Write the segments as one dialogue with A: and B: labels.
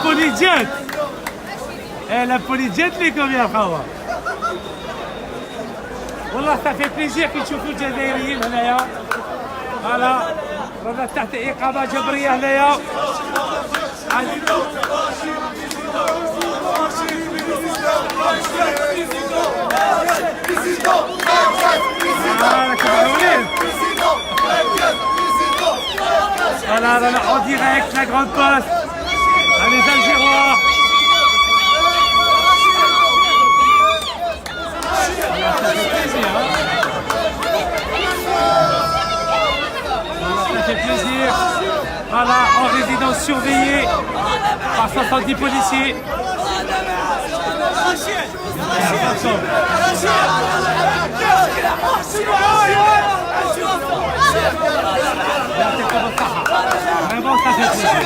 A: police jet. La police jet les combien خاوة والله ça fait plaisir كي تشوفوا الجزائريين هنايا فوالا رانا تحت إقامة جبرية هنايا Voilà, en direct, la grande poste. Les Algérois. Voilà, ça fait plaisir. Hein. Voilà, ça fait plaisir. Voilà, en résidence surveillée par 70 policiers. Vraiment, ça fait plaisir.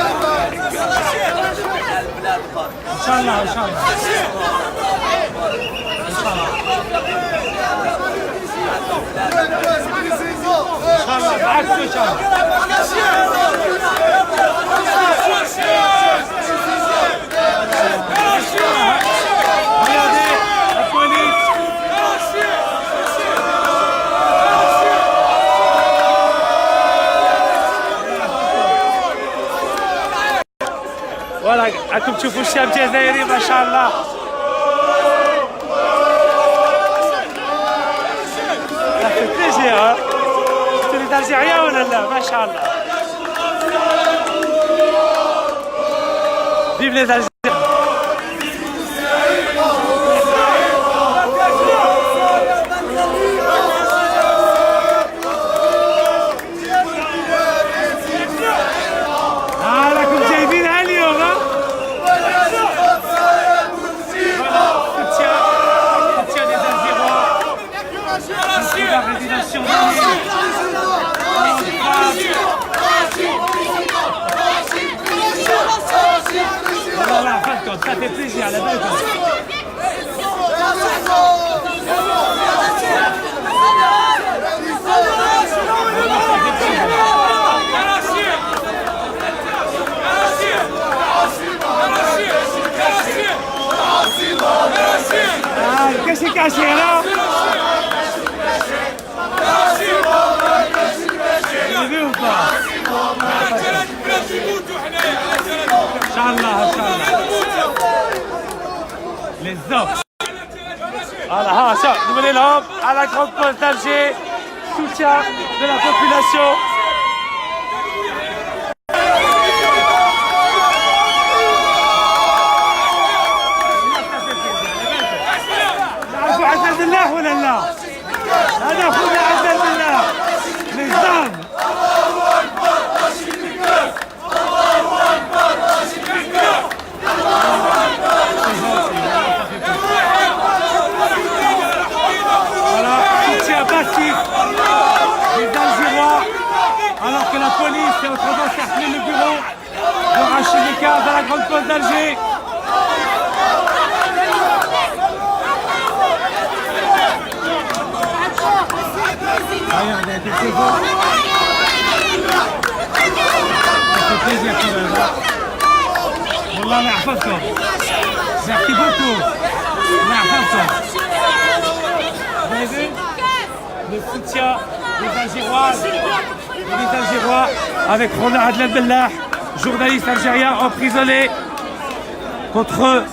A: Inch'Allah, Inch'Allah. Inch'Allah, معاكم إن شاء الله. Regardez, la police. Voilà, راكم تشوفوا الشعب الجزائري ما شاء الله. Ça fait plaisir, hein. C'est les Algériens ولا لا؟ ما شاء الله. Vive les Algériens. Voilà, ça fait plaisir, la belle gosse. Qu'est-ce qui cache là? Vous avez vu ou pas? Inch'Allah, Inch'Allah. Les hommes. Voilà, ça, nous venons l'homme à la grande poste d'Alger, soutien de la population. عزاز الله ولا لا؟ هذا خونا عزاز الله. Les hommes. Voilà, soutien massif des Algérois, alors que la police est en train d'encercler le bureau de Rachid Mekaz à la grande poste d'Alger. Regardez, c'est bon. Ça fait plaisir quand même. والله الله يحفظكم. Merci beaucoup. الله يحفظكم. Vous avez vu le soutien des Algérois et des Algérois avec Rona Adel Bellah, journaliste algérien emprisonné contre eux.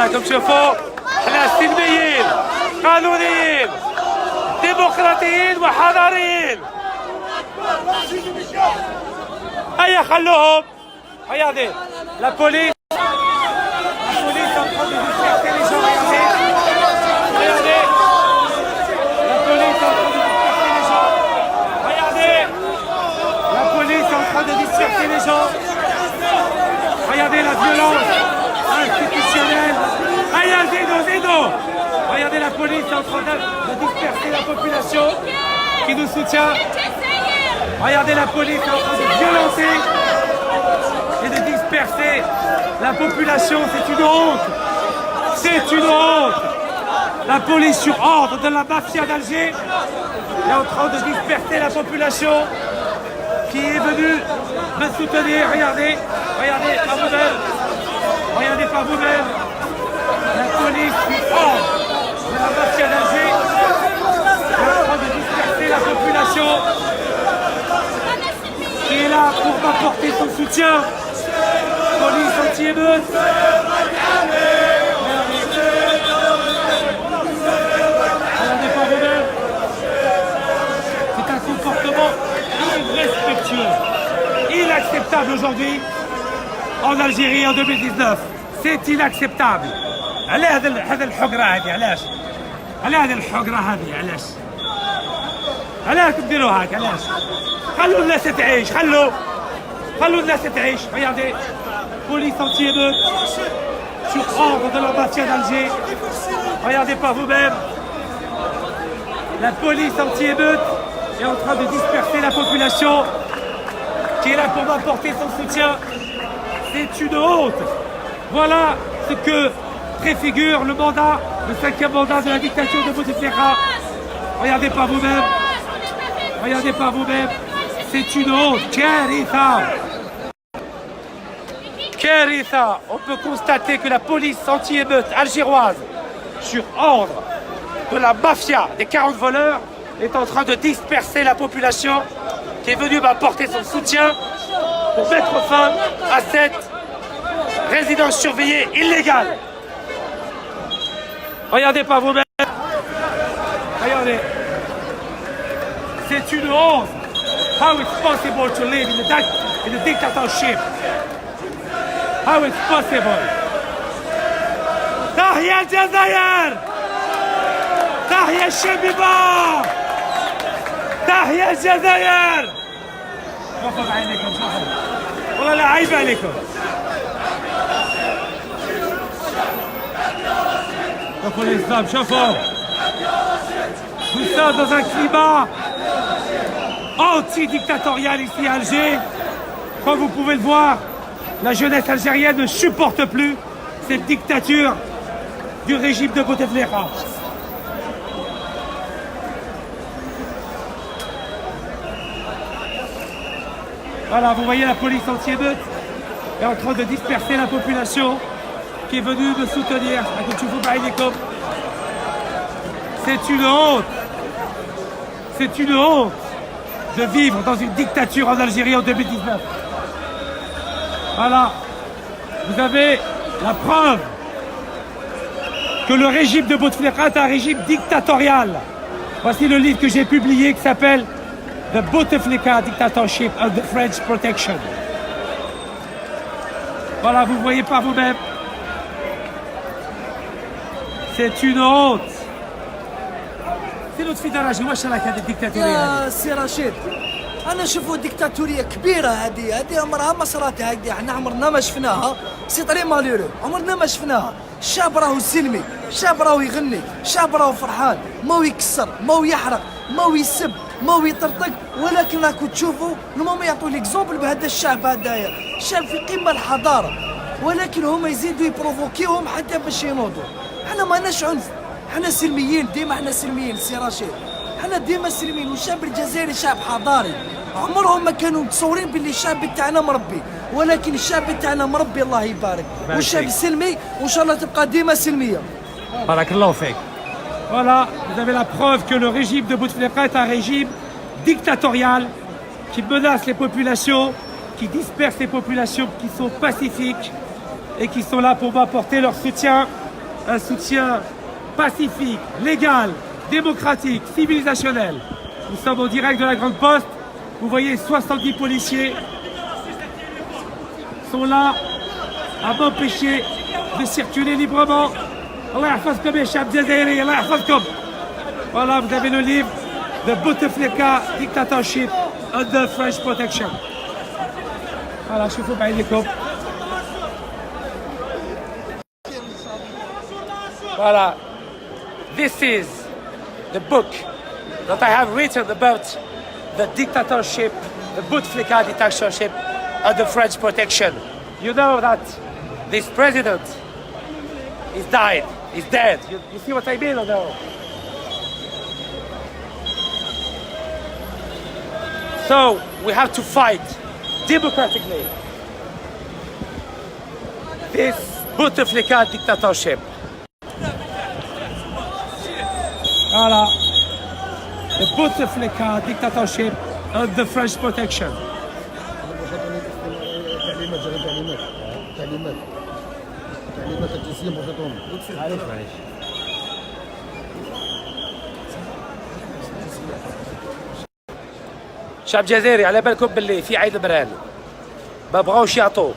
A: راكم تشوفوا حنا سلميين قانونيين ديمقراطيين وحضاريين. هيا خلوهم. Regardez, la police est en train de disperser les gens. Regardez, la police est en train de disperser les gens. Regardez, la police est en train de disperser les gens. Regardez la violence institutionnelle. Zeno. Regardez, la police est en train de disperser la population qui nous soutient. Regardez, la police est en train de violenter et de disperser la population. C'est une honte. C'est une honte. La police sur ordre de la mafia d'Alger est en train de disperser la population qui est venue me soutenir. Regardez par vous-même. Regardez par vous-même. La police sur ordre de la mafia d'Alger est en train de disperser la population qui est là pour m'apporter son soutien. Police anti-émeute. Regardez pas vous-même. C'est un comportement irrespectueux, inacceptable aujourd'hui en Algérie en 2019. C'est inacceptable. على هذا الحقرة هذه علاش؟ على هذه الحقرة هذه علاش؟ علاش تديروا هاك علاش؟ خلوا الناس تعيش. خلوا الناس تعيش. Regardez, police anti-émeute sur ordre de la mafia d'Alger. Regardez par vous-même. La police anti-émeute est en train de disperser la population qui est là pour m'apporter son soutien. C'est une honte. Voilà ce que préfigure le 5e mandat de la dictature de Bouteflika. Regardez par vous-même. Regardez par vous-même. C'est une honte. Kéritha. On peut constater que la police anti-émeute algéroise, sur ordre de la mafia des 40 voleurs, est en train de disperser la population qui est venue m'apporter son soutien pour mettre fin à cette résidence surveillée illégale. Regardez par vous-même. Regardez. C'est une honte. How it's possible to live in a dictatorship? How it's possible? تحيا الجزائر! تحيا الشبيبة! تحيا الجزائر! شوفوا بعينكم شوفوا. والله لا عيب عليكم. شوفوا الإسلام شوفوا. Tout ça dans un climat anti-dictatorial ici à Alger. Comme vous pouvez le voir, la jeunesse algérienne ne supporte plus cette dictature du régime de Bouteflika. Voilà, vous voyez la police anti-émeute est en train de disperser la population qui est venue me soutenir. C'est une honte. C'est une honte de vivre dans une dictature en Algérie en 2019. Voilà. Vous avez la preuve que le régime de Bouteflika est un régime dictatorial. Voici le livre que j'ai publié qui s'appelle The Bouteflika Dictatorship and the French Protection. Voilà, vous voyez par vous-même. C'est une honte. فين في دراجة واش راك هذه الديكتاتورية
B: يا سي رشيد؟ انا نشوفوا ديكتاتوريه كبيره هذه عمرها ما صرات هكذا. احنا عمرنا ما شفناها. سي طري ماليرو عمرنا ما شفناها. الشعب راهو سلمي، الشعب راهو يغني، الشعب راهو فرحان، ماهو يكسر، ماهو يحرق، ماهو يسب، ماهو يطرطق، ولكن راكو تشوفوا هما يعطوا ليكزومبل بهذا الشعب هذايا، الشعب في قمه الحضاره، ولكن هما يزيدوا يبروفوكيوهم حتى باش ينوضوا. احنا ماناش عنف، احنا سلميين، ديما احنا سلميين سي رشيد، احنا ديما سلميين. والشعب الجزائري شعب حضاري، عمرهم ما كانوا متصورين باللي الشعب تاعنا مربي، ولكن الشعب تاعنا مربي الله يبارك، والشعب سلمي وان شاء الله تبقى ديما سلميه.
A: بارك الله فيك. Voilà, vous avez la preuve que le régime de Bouteflika est un régime dictatorial qui menace les populations, qui disperse les populations qui sont pacifiques et qui sont là pour m'apporter leur soutien un soutien pacifique, légal, démocratique, civilisationnel. Nous sommes au direct de la Grande Poste. Vous voyez 70 policiers sont là à m'empêcher de circuler librement. Allah yahfazkoum ya shab jazairi, Allah yahfazkoum. Voilà, vous avez le livre de Bouteflika, Dictatorship under French Protection. Voilà, je vous بعينكم. Voilà. This is the book that I have written about the dictatorship, the Bouteflika dictatorship under French protection. You know that this president is died, is dead. You see what I mean or no? So we have to fight democratically this Bouteflika dictatorship. Voilà. The Bouteflika dictatorship under French protection. شعب جزائري على بالكم باللي في عيد المران ما بغاوش يعطوا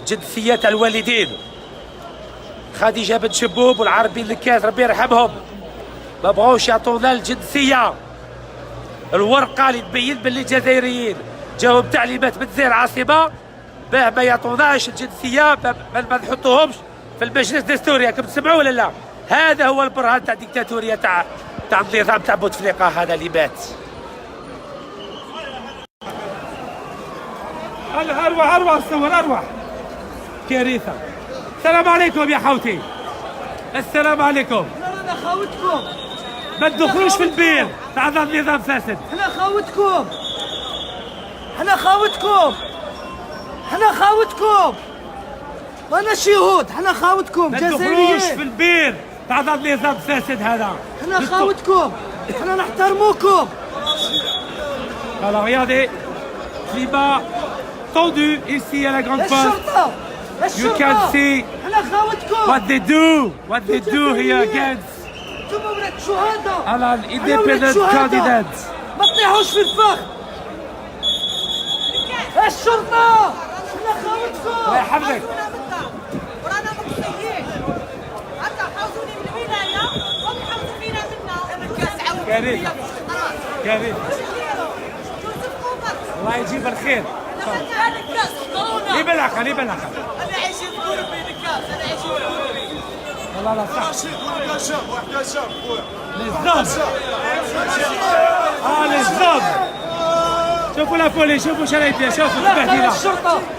A: جنسيات الوالدين خديجة بن شبوب والعربي الكاس ربي يرحمهم، ما بغاوش يعطونا الجنسية، الورقة اللي تبين باللي جزائريين، جاهم تعليمات من زير العاصمة باه ما يعطوناش الجنسية، ما نحطوهمش في المجلس الدستوري. راكم تسمعوا ولا لا؟ هذا هو البرهان تاع الديكتاتورية تاع النظام تاع بوتفليقة هذا اللي مات. اروح الصور اروح كارثة. السلام عليكم يا حوتي. السلام عليكم.
B: انا خاوتكم.
A: ما تدخلوش في البير تاع هذا النظام فاسد.
B: احنا خاوتكم. احنا خاوتكم. احنا خاوتكم. وانا شهود. احنا خاوتكم جزائريين.
A: ما تدخلوش في البير تاع هذا النظام فاسد هذا.
B: احنا خاوتكم. احنا نحترموكم.
A: Alors regardez, climat tendu ici à la Grande Poste. You can see what they do here against an independent candidate.
B: ما تطيحوش في الفخ. الشرطة احنا خاوتكم.
A: الله يحفظك.
C: ورانا مقصيين. حتى حوزوني من الولاية هم يحوزوا فينا منا.
A: كارثة. كارثة. الله يجيب الخير. ليه بالعقل ليه بالعقل.
C: انا عايش في غربي نكاس، انا عايش في غربي.
A: والله لا صح. للزوم. شوفوا لا بوليس، شوفوا شرايطها، شوفوا التبهدله.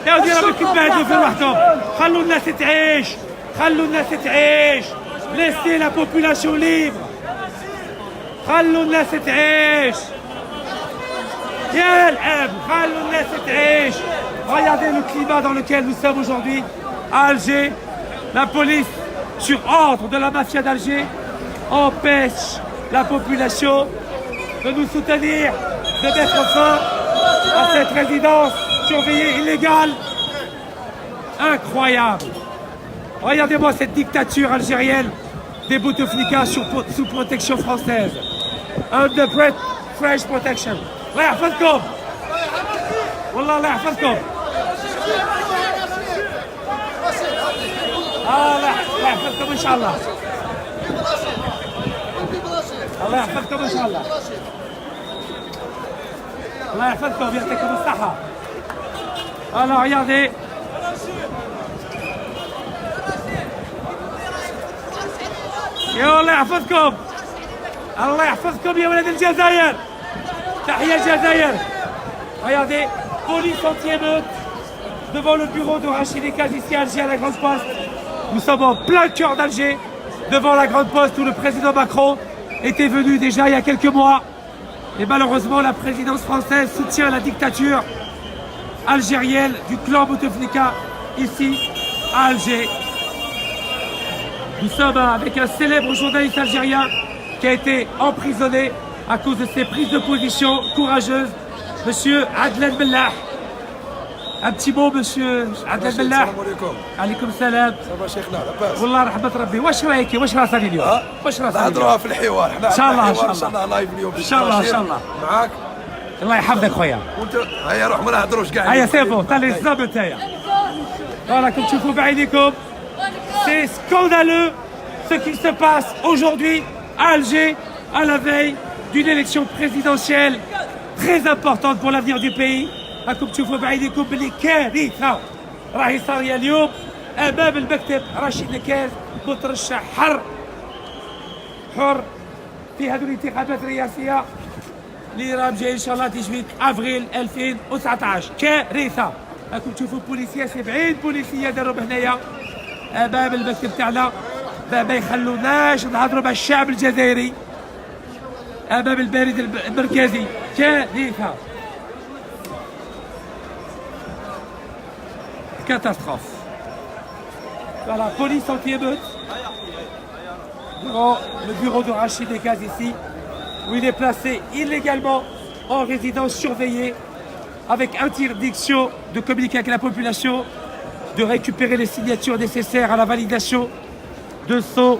A: يا ودي راهم يتبهدلوا في روحهم. خلوا الناس تعيش، خلوا الناس تعيش. ليسي لا بوبولاسيون ليبر. خلوا الناس تعيش. يا الأب خلوا الناس تعيش. Regardez le climat dans lequel nous sommes aujourd'hui à Alger. La police, sur ordre de la mafia d'Alger, empêche la population de nous soutenir, de mettre fin à cette résidence surveillée illégale. Incroyable. Regardez-moi cette dictature algérienne des Bouteflika sous protection française. Under French protection. الله يحفظكم. والله الله يحفظكم. الله يحفظكم ان شاء الله. الله يحفظكم ان شاء الله. الله يحفظكم يعطيكم الصحة. Alors regardez. يا الله يحفظكم. الله يحفظكم يا ولد الجزائر. تحية الجزائر. Regardez, police anti-émeute devant le bureau de Rachid Ekaz ici à Alger à la Grande Poste. Nous sommes en plein cœur d'Alger, devant la Grande Poste où le président Macron était venu déjà il y a quelques mois. Et malheureusement, la présidence française soutient la dictature algérienne du clan Bouteflika ici à Alger. Nous sommes avec un célèbre journaliste algérien qui a été emprisonné à cause de ses prises de position courageuses, Monsieur Adlen Mellah. Un petit mot, monsieur عبد الفلاح.
D: السلام عليكم.
A: عليكم السلام.
D: صافا شيخنا لاباس.
A: والله رحمة ربي. واش رايك؟ واش راه صار اليوم؟ واش راه صار اليوم؟
D: نهضروها في الحوار حنا.
A: إن شاء الله، إن شاء
D: ان شاء
A: الله.
D: الله لايف اليوم.
A: إن شاء الله، إن شاء الله.
D: معاك.
A: الله يحفظك خويا.
D: وانت هيا روح ما نهضروش كاع.
A: هيا سي بون، طلع الزاب نتايا. فوالا كم تشوفوا بعينيكم. C'est scandaleux ce qui se passe aujourd'hui à Alger, à la veille d'une élection présidentielle très importante pour l'avenir du pays. راكم تشوفوا بعينيكم باللي كارثة راهي صارية اليوم أمام المكتب رشيد نكاز مترشح حر في هذه الانتخابات الرئاسية اللي راهم جاي إن شاء الله 18 أفريل 2019. كارثة. راكم تشوفوا بوليسية 70 بوليسية داروهم هنايا امام المكتب تاعنا ما يخلوناش نهضروا مع الشعب الجزائري امام البريد المركزي. كارثه. Catastrophe. Voilà, police anti-émeute devant le bureau de Rachid Nekaz ici, où il est placé illégalement en résidence surveillée, avec interdiction de communiquer avec la population, de récupérer les signatures nécessaires à la validation de son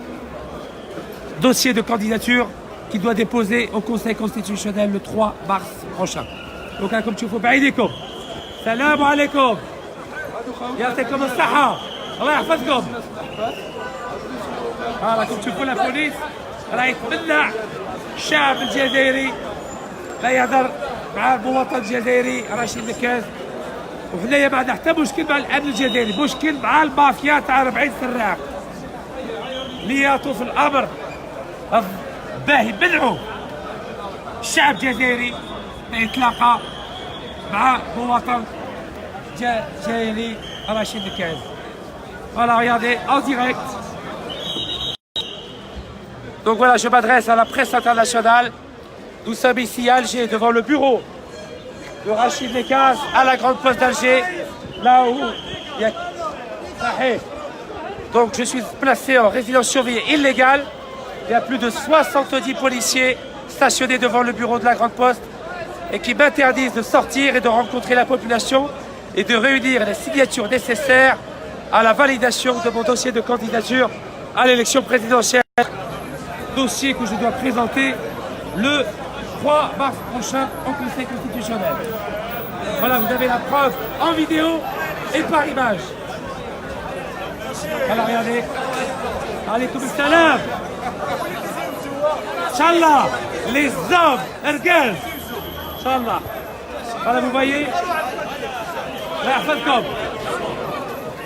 A: dossier de candidature qu'il doit déposer au Conseil constitutionnel le 3 mars prochain. Donc, comme tu vois, بعيدكم. Salam alaikum. يعطيكم الصحة. الله يحفظكم. راكم تشوفوا لا بوليس راه يتمنع الشعب الجزائري لا يهضر مع المواطن الجزائري رشيد نكاز. وحنايا ما عندنا حتى مشكل مع الامن الجزائري، مشكل مع المافيا تاع 40 سراق اللي يعطوا في الامر باه يمنعوا الشعب الجزائري يتلاقى مع مواطن جزائري رشيد نكاز. Voilà, regardez, en direct. Donc voilà, je m'adresse à la presse internationale. Nous sommes ici à Alger, devant le bureau de Rachid Nekaz, à la grande poste d'Alger, là où il y a... Donc je suis placé en résidence surveillée illégale. Il y a plus de 70 policiers stationnés devant le bureau de la grande poste et qui m'interdisent de sortir et de rencontrer la population et de réunir les signatures nécessaires à la validation de mon dossier de candidature à l'élection présidentielle. Dossier que je dois présenter le 3 mars prochain au Conseil constitutionnel. Voilà, vous avez la preuve en vidéo et par image. Alors regardez. Alaykoum salam. Inch'Allah, les hommes, ergal. Inch'Allah. Voilà, vous voyez.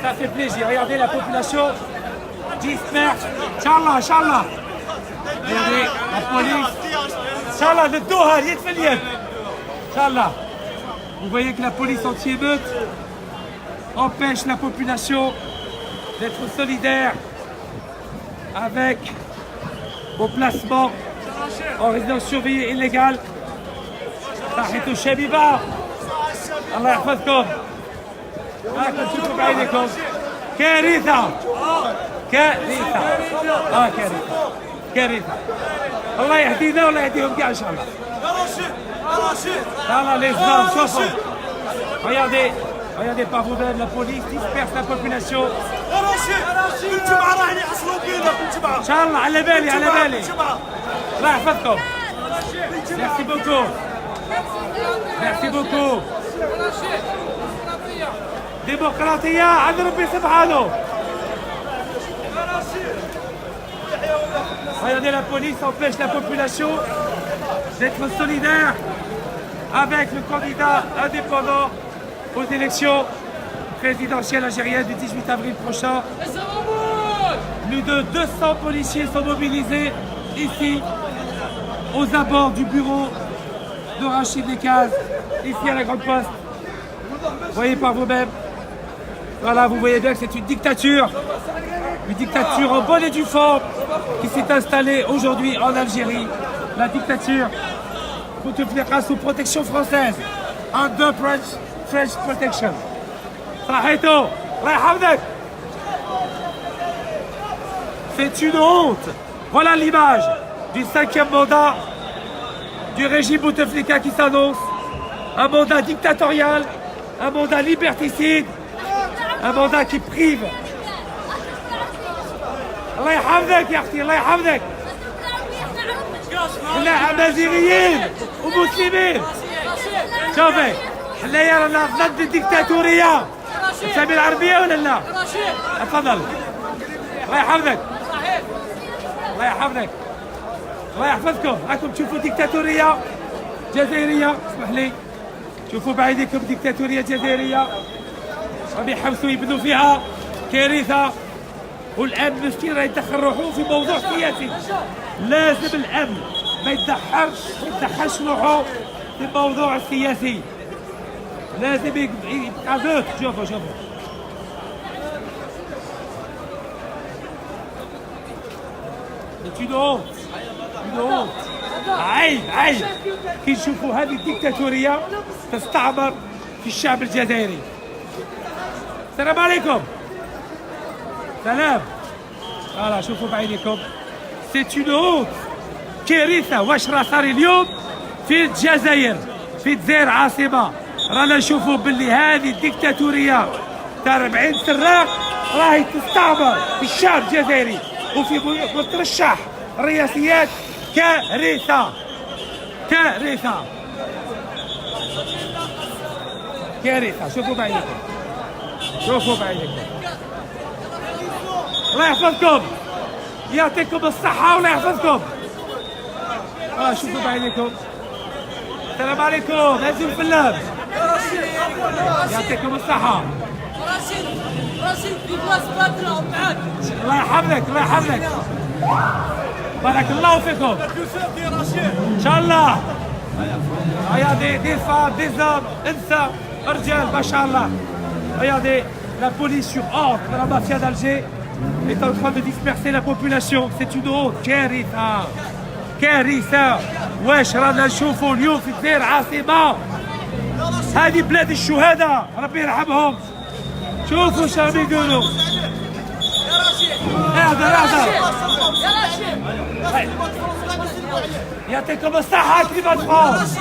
A: Ça fait plaisir. Regardez la population disperse. Inch'Allah, Inch'Allah. Regardez la police. Inch'Allah, de Doha, Yed Feliet. Inch'Allah. Vous voyez que la police anti-émeute empêche la population d'être solidaire avec mon placement en résidence surveillée illégale. Tahitou Shabiba. Allah yahfazkoum. راكم تشوفوا بعينكم كارثة كارثة كارثة كارثة. الله يهدينا والله يهديهم كاع ان شاء الله. Voilà les hommes, chauffe. Regardez, regardez par vous-même, la police disperse la population. Inch'Allah, على بالي على بالي. الله يحفظكم. Merci beaucoup. Merci beaucoup. ديمقراطية عند ربي سبحانه. Regardez, la police empêche la population d'être solidaire avec le candidat indépendant aux élections présidentielles algériennes du 18 avril prochain. Plus de 200 policiers sont mobilisés ici, aux abords du bureau de Rachid Nekaz, ici à la Grande Poste. Vous voyez par vous-même. Voilà, vous voyez bien que c'est une dictature en bonne et due forme qui s'est installée aujourd'hui en Algérie. La dictature Bouteflika sous protection française, under French protection. C'est une honte. Voilà l'image du 5e mandat du régime Bouteflika qui s'annonce, un mandat dictatorial Un mandat liberticide, un mandat qui prive. الله يحفظك يا اختي الله يحفظك. حنا امازيغيين ومسلمين. شوفي حنايا رانا ضد الديكتاتوريه. تسمي العربيه ولا لا؟ تفضل. الله يحفظك. الله يحفظك. الله يحفظكم. راكم تشوفوا ديكتاتوريه جزائريه، اسمح لي. شوفوا بعينيكم ديكتاتوريه جزائريه. راهم يحبسوا يبنوا فيها كارثه. والامن مسكين راه يدخل روحه في موضوع سياسي. لازم الامن ما يدخلش روحه في الموضوع السياسي. لازم يبقى زوج. شوفوا عيب كي نشوفوا هذه الديكتاتوريه تستعمر في الشعب الجزائري. السلام عليكم. سلام. فوالا شوفوا بعينيكم. سي اون هونت. كارثه. واش راه صار اليوم في الجزائر، في الجزائر عاصمه؟ رانا نشوفوا باللي هذه الديكتاتوريه تاع 40 سراق راهي تستعمر في الشعب الجزائري وفي مترشح الرئاسيات. كارثه. شوفوا بعينيكم. الله يحفظكم. يعطيكم الصحة والله يحفظكم. شوفوا بعينيكم. السلام عليكم. هزوا الفلام. يعطيكم الصحة.
C: رشيد في بلاص باتنا معاك.
A: الله يحفظك. بارك الله فيكم. ان شاء الله. هيا دي فام دي زوم انسى رجال ما شاء الله. Regardez, la police sur ordre de la mafia d'Alger est en train de disperser la population. C'est une honte. كارثة. واش رانا نشوفوا اليوم في الجزائر عاصمة؟ هذه بلاد الشهداء ربي يرحمهم. شوفوا اش راهم يقولوا. اهدر. يعطيكم الصحة كلمة فرنسا.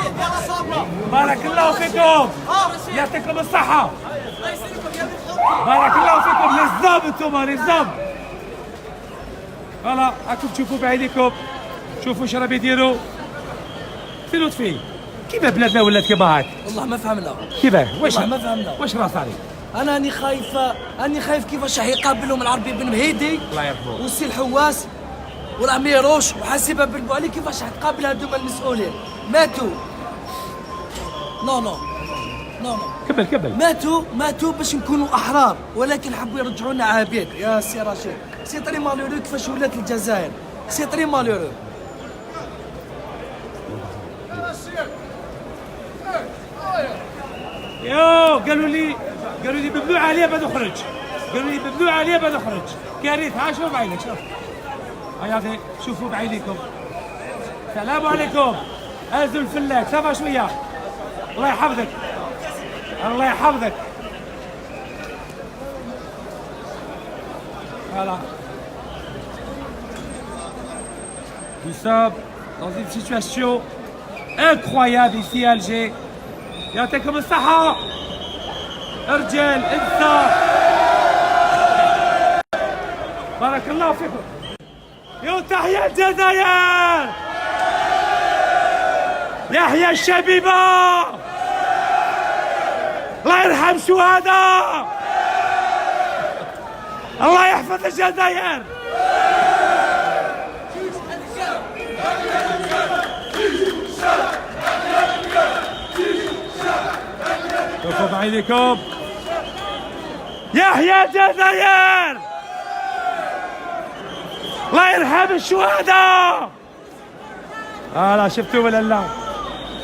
A: بارك الله فيكم. يعطيكم الصحة. بارك الله فيكم. للزام انتوما للزام. فوالا راكم تشوفوا بعينيكم. شوفوا اش راهم يديروا. سي لطفي كيف بلادنا ولات كيما هاك؟
B: والله ما فهمنا.
A: كيفاه؟
B: والله ما فهمنا.
A: واش راه صاري؟
B: انا راني خايف كيفاش راح يقابلهم العربي بن مهيدي
A: الله يرحمه
B: والسي الحواس والاميروش وحسيبه بن بوعلي. كيفاش راح تقابل هذوما المسؤولين؟ ماتوا. نو
A: كمل.
B: ماتوا باش نكونوا احرار، ولكن حبوا يرجعونا عبيد. يا سي رشيد سي طري مالورو كيفاش ولات الجزائر. سي طري مالورو.
A: يو قالوا لي ممنوع عليه بعد نخرج. كارثه. شوف بعينك. شوف هيا شوفوا بعينيكم. السلام عليكم. هزوا الفلاك صافا شويه. الله يحفظك. Voilà. Nous sommes dans une situation incroyable ici à Alger. يعطيكم الصحة. رجال انسى. بارك الله فيكم. تحيا الجزائر. يحيى الشبيبة. الله يرحم الشهداء. الله يحفظ الجزائر. شوفوا بعينكم. يحيى الجزائر. الله يرحم الشهداء. هلا شفتوا ولا لا؟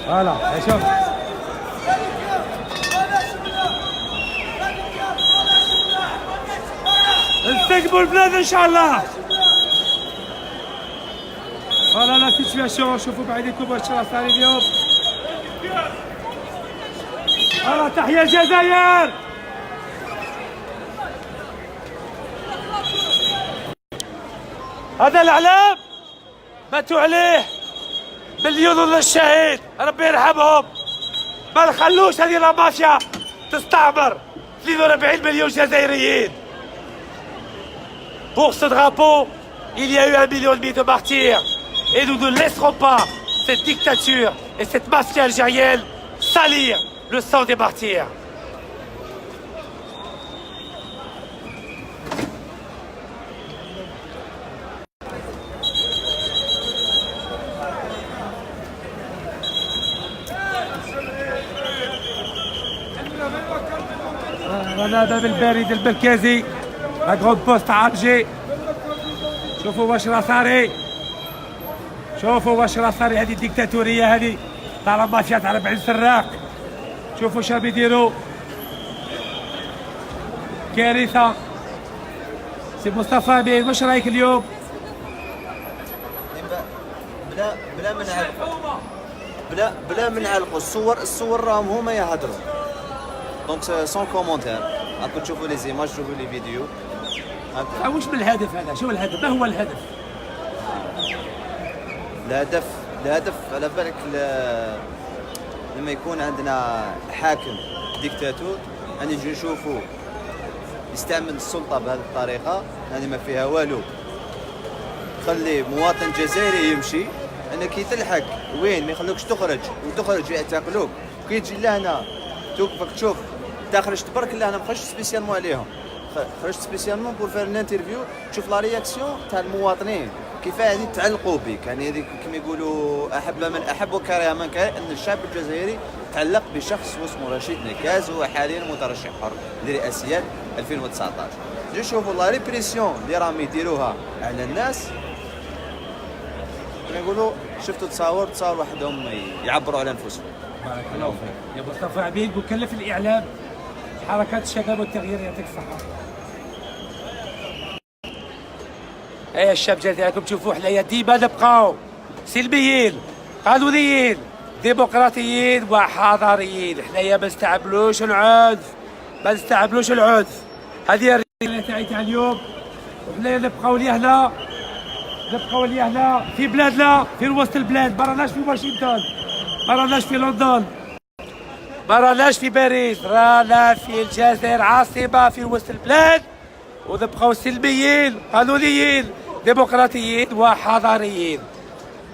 A: هلا شوف. نستقبلوا البلاد ان شاء الله. فوالا لا سيتواسيون. شوفوا بعينكم واش راه صار اليوم. فوالا تحيا الجزائر. هذا الاعلام ماتوا عليه مليون ولا الشهيد ربي يرحمهم. ما نخلوش هذه لا مافيا تستعمر 42 مليون جزائريين. Pour ce drapeau, il y a eu 1,5 million de martyrs. Et nous ne laisserons pas cette dictature et cette mafia algérienne salir le sang des martyrs. رانا باب البارد المركزي لا غروند بوست تاع الجي. شوفوا واش راه صاري، شوفوا واش راه صاري. هذه الديكتاتوريه هذه تاع لا مافيا تاع 40 سراق. شوفوا واش راهم يديروا، كارثه. سي مصطفى امين واش رايك اليوم؟
E: بلا ما نعلقوا الصور راهم هما يهضروا. دونك سون كومونتير، راكم تشوفوا لي زيماج، تشوفوا لي فيديو.
A: واش من الهدف هذا؟ شو الهدف؟ ما هو الهدف؟
E: الهدف على بالك لما يكون عندنا حاكم ديكتاتور يعني نجي نشوفوا يستعمل السلطه بهذه الطريقه، يعني ما فيها والو. خلي مواطن جزائري يمشي انك كي تلحق وين ما يخلوكش تخرج وتخرج يعتقلوك. كي تجي لهنا توقفك تشوف تخرج تبارك الله. انا ما خرجتش سبيسيالمون عليهم، خرجت سبيسيالمون بور فير انترفيو تشوف لا رياكسيون تاع المواطنين كيف يعني تعلقوا بك. يعني هذيك كما يقولوا احب من احب وكره من كره، ان الشعب الجزائري تعلق بشخص اسمه رشيد نكاز، هو حاليا مترشح حر لرئاسيات 2019. نشوفوا لا ريبريسيون اللي راهم يديروها على الناس. كما يقولوا شفتوا تصاور وحدهم يعبروا على انفسهم.
A: بارك الله فيك يا مصطفى عبيد، مكلف الاعلام حركات الشباب والتغيير، يعطيك الصحه. ايه الشاب جزائركم تشوفوا حنايا ديما نبقاو سلميين قانونيين ديمقراطيين وحضاريين. حنايا ما نستعملوش العنف، هذه الرساله تاعي تاع اليوم. وحنايا نبقاو لهنا في بلادنا، في وسط البلاد. ما راناش في واشنطن، ما راناش في لندن، ما راناش في باريس، رانا في الجزائر عاصمة في وسط البلاد. ونبقاو سلميين قانونيين ديمقراطيين وحضاريين.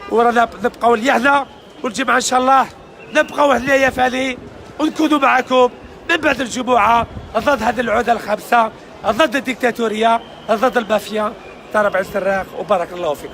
A: ورانا نبقاو لهنا، والجمعة إن شاء الله نبقاو هنايا فاني ونكونوا معكم من بعد الجمعة ضد هذه العهدة الخامسة، ضد الديكتاتورية، ضد المافيا تاع 40 سراق. وبارك الله فيكم.